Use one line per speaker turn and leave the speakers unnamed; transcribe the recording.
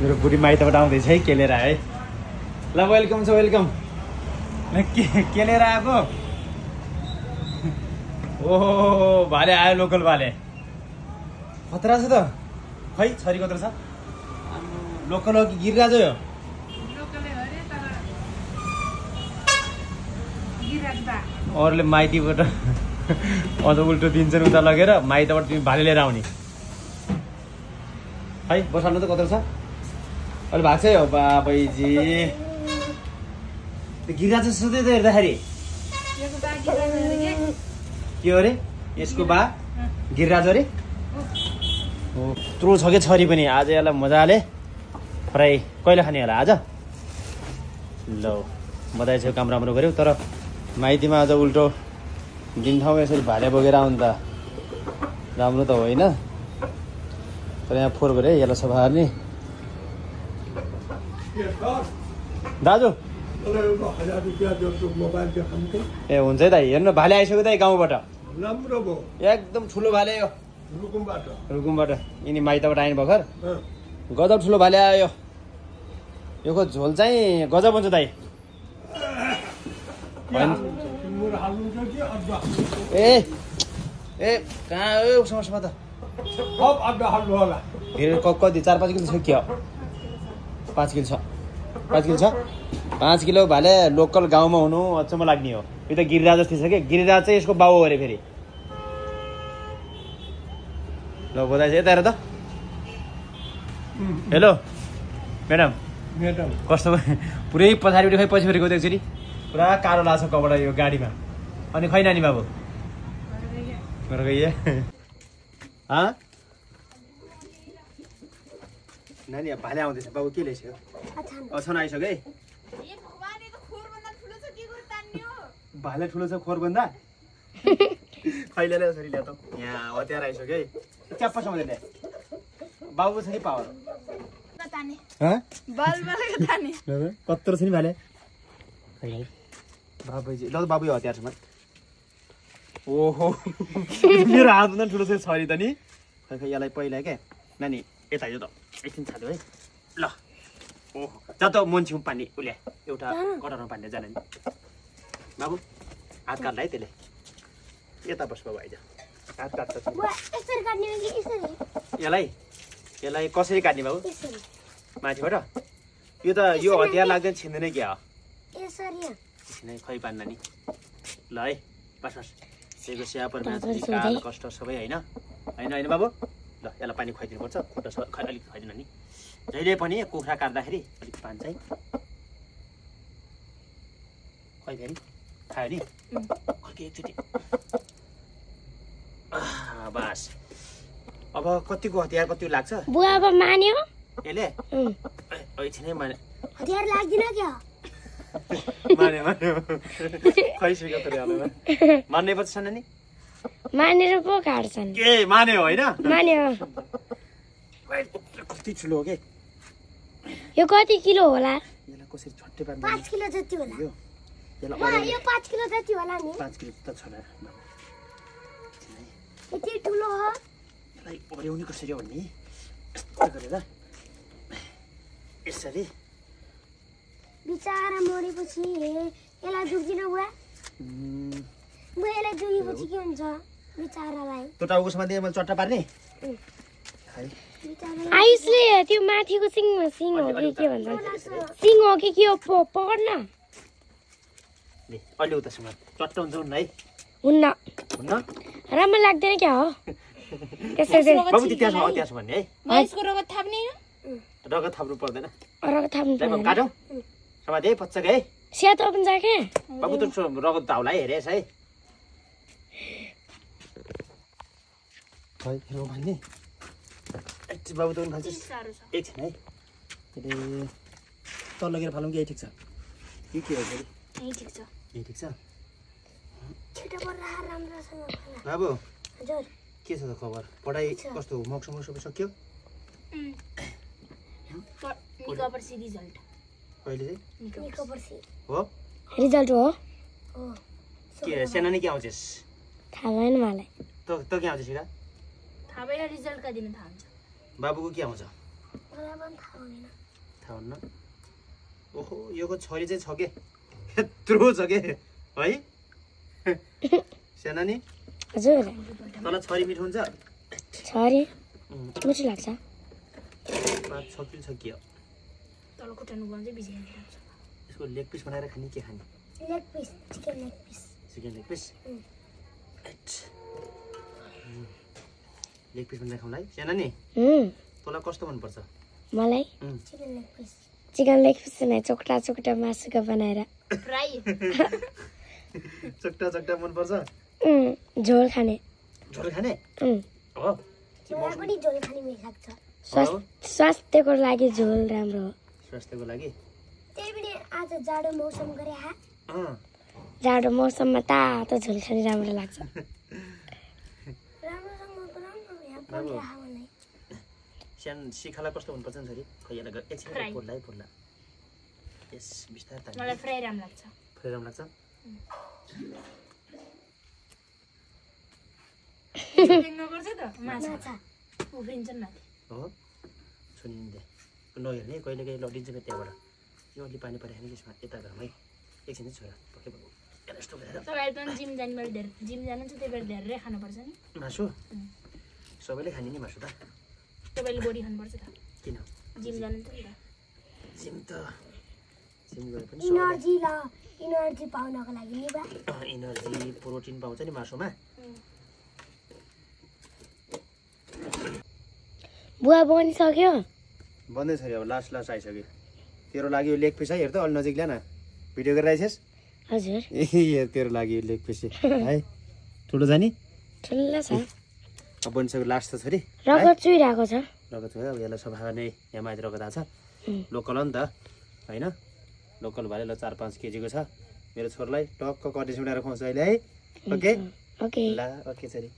मेरो बुढी माइतबाट आउँदैछ है केलेर है। ल वेलकम छ वेलकम। केलेर आएको। ओहो भाले आयो लोकल भाले। खतरा छ त। खै छरी कत्रो छ? लोकल हो कि गिरिराज हो यो? अरूले माइतीबाट अझ उल्टो दिन्छन् उता लगेर माइतबाट तिमी भाले लिएर आउने। है बसाल्नु त कत्रो छ? अहिले भएको छ है बाबैजी। त्यो गिरिराज सुत्दै त हेर्दाखेरि के हो अरे? यसको बा गिरिराज अरे? हो त्रो छ कि छोरी पनि। आज यसलाई मजाले फ्राई कहिले खाने होला आज? ल बधाई छ, काम राम्रो गऱ्यौ। तर माइतीमा आज उल्टो दिन ठाउँमा यसरी भाले बोकेर आउनु त राम्रो त होइन। तर यहाँ फोहोर गऱ्यो है, यसलाई सफा गर्ने। दाजु ए हुन्छ है दाइ। हेर्नु भाले आइसक्यो दाइ गाउँबाट।
राम्रो भयो,
एकदम ठुलो भाले यो। रुकुमबाट यिनी माइतबाट आइनु भर्खर। गजब ठुलो भाले आयो यो। को झोल चाहिँ गजब हुन्छ दाइ। ए ए कहाँ हो उसमा त? कति 4-5 किलो छ क्या? 5 किलो छ। 5 किलो छ। 5 किलो भाले लोकल गाउँमा हुनु अचम्म लाग्ने हो। यो त गिरिराज जस्तै छ कि। गिरिराज चाहिँ यसको बाउ हो अरे फेरि। ल बधाई छ। यता हेर त। Hello madam. कस्तो पुरै पछाडिपट्टि खै पछि फेरिको एकचोटि पुरा कालो लाग्छ कपडा यो गाडीमा। अनि खै नानी बाबु घर गइए? नानी भाले आउँदैछ। बाबु के ल्याइसक्यो? अछन आइसक्यो है। भाले ठुलो छ खोरभन्दा? खैले ल्याउ छोरी ल्याउ त। यहाँ हतियार आइसक्यो है। च्याप्पा समाउँदै ल्या। बाबु छ कि पावर? कत्रो छ नि भाले? बाबुजी ल बाबु यो हतियार छ। ओहो मेरो हातभन्दा ठुलो छ छोरी त नि। खै खै यसलाई पहिला क्या नानी यता यो त एकछिन छाड्यो है। ल ओहो जा त मुन्छौँ पानी उल्या एउटा कटरमा पानी जाने नि। बाबु हात काट्ला है त्यसले। यता बस बाबु आइज। हात काट्छ यसलाई कसरी काट्ने बाबु? माथिबाट? यो त यो हतियार लाग्दैन छिन्दैन क्या हो? छिनै खै पान नानी। ल है बस बस। त्यसको स्यापर काल कष्ट सबै होइन होइन बाबु। ल यसलाई पानी खुवाइदिनुपर्छ। खुट्टा अलिक खुवाइदिनु नि। जहिले पनि कुखुरा काट्दाखेरि अलिक पानी चाहिँ खै फेरि खायो नि अर्कै एकचोटि। बस अब कतिको हतियार कति लाग्छ?
बुवा अब मान्यो
यसले? एकछिनै माने।
हतियार लाग्दिन क्या?
मान्यो खैसक्यो त हालमा। मान्ने पर्छ नानी?
मानेर पो काट्छन्।
के मान्यो होइन?
मान्यो।
कति ठुलो हो के?
यो कति किलो होला?
यसलाई कसरी छट्टे पार्नु?
5 किलो जति होला।
यो
5 किलो जति होला नि।
5 किलो त छ न।
यति ठुलो हो?
यसलाई ओर्याउने कसरी हो भन्ने? यस्तो गरेर यसरी
बिचारा मरेपछि यसलाई दुख्दिन बुवा? बुवा यसलाई दुखेपछि के हुन्छ बिचारालाई?
त्यो टाउकोसम्म दिए मैले चट्टा पार्ने?
आयुषले त्यो माथिको सिङ हो कि के भन्छ? सिङ हो कि के हो पकड्न?
अलि उतासम्म चट्टा हुन्छ हुन्न है?
हुन्न।
हुन्न?
राम्रो लाग्दैन क्या हो?
बाबु त्यहाँ छ भन्ने है?
माइसको रगत थाप्ने?
रगत थाप्नु पर्दैन।
रगत थाप्नु पर्दैन।
काटौँ समाधि है पच्चक है?
सेतो पनि जा के?
बाबु त रगत धाउला है हेरेस् है। हेलो भन्ने बाबु त खान्छ एकछिन है। तल लगेर फालौँ कि यही ठिक छ? के हो फेरि?
यही ठिक छ।
यही ठिक छ?
राम्रोसँग
बाबु
हजुर
के छ त खबर? पढाइ कस्तो हो? मक्सम सबै सक्यो?
निकोपर्सी रिजल्ट
कहिले चाहिँ?
निकोपर्सी
हो?
रिजल्ट हो?
के सेना नि के आउँछस्?
थाहा भएन मलाई।
त के आउँछ सिका?
थाहा भएन रिजल्ट कहाँ दिन थाहा हुन्छ।
बाबुको के आउँछ?
मलाई पनि थाहा हुँदैन
थाहा हुन्न ओहो योको छोरी चाहिँ छ के यत्रो छ के है साना नि
हजुर
तल छोरी मिठो हुन्छ
छरी मिठो लाग्छ
5-6 किलो छ के हो
तल खुट्टानु गयो चाहिँ बिजी लाग्छ
यसको लेग पिस बनाएर खाने के खाने
leg piece chicken leg piece
leg piece leg piece बनाएर खाउँला है साना नि तँलाई कस्तो मनपर्छ
मलाई
चिकन
लेग पिस नै चोक्टा चोक्टा मासुको बनाएर
फ्राई
चट्टा चट्टा मनपर्छ
झोल खाने
झोल खाने हो
मलाई पनि झोल खाने मन लाग्छ
हो
स्वास्थ्यको लागि झोल राम्रो हो
स्वास्थ्यको लागि
त्यही पनि आज जाडो मौसम गरे हा
अँ
जाडो मौसममा तातो झोल खाने राम्रो लाग्छ राम्रोसँग बनाउनु यहाँ पल्ट हावालाई
सानो शिखालाई कस्तो मनपर्छ नि छोरी खै यसलाई एकछिन पोल्ला यस बिस्तारै तान्नु
मलाई फ्राई राम्रो लाग्छ
फ्राई राम्रो लाग्छ
गर्छ त माछा उफ्रिन्छन् माथि
हो सुनिँदै नहेर्ने कहिले कहिले लडिन्छ फेरि त्यहाँबाट यो अलि पानी परेको नि त्यसमा यता घरमै एकछिन चाहिँ छोरा पक्कै भयो यस्तो गरेर
तपाईँहरू पनि जिम जानुहुन्छ त्यही भएर धेरै खानुपर्छ नि
मासु सबैले खाने नि मासु त
तपाईँले बढी खानुपर्छ त
किन
जिम जानुहुन्छ नि त
जिम गरे पनि
इनर्जी पाउनको लागि नि बा
इनर्जी प्रोटिन पाउँछ नि मासुमा
बुवा बनिसक्यो
बन्दैछ अरे अब लास्ट आइसक्यो तेरो लागि यो लेग पिस है हेर त अलि नजिक ल्यान भिडियो गरिरहेछस्
हजुर
ए तेरो लागि लेग पिस है ठुलो जाने
ठुलो छ
अब बनिसक्यो लास्ट त छोरी
रगत चुइरहेको छ
रगत छ अब यसलाई सफा गर्ने यहाँ माथि रगत आएको छ लोकल हो नि त होइन लोकल भएर ल 4-5 केजीको छ मेरो छोरालाई टक्क कटिस बनाएर खुवाउँछु अहिले है ओके
ओके
ल ओके छोरी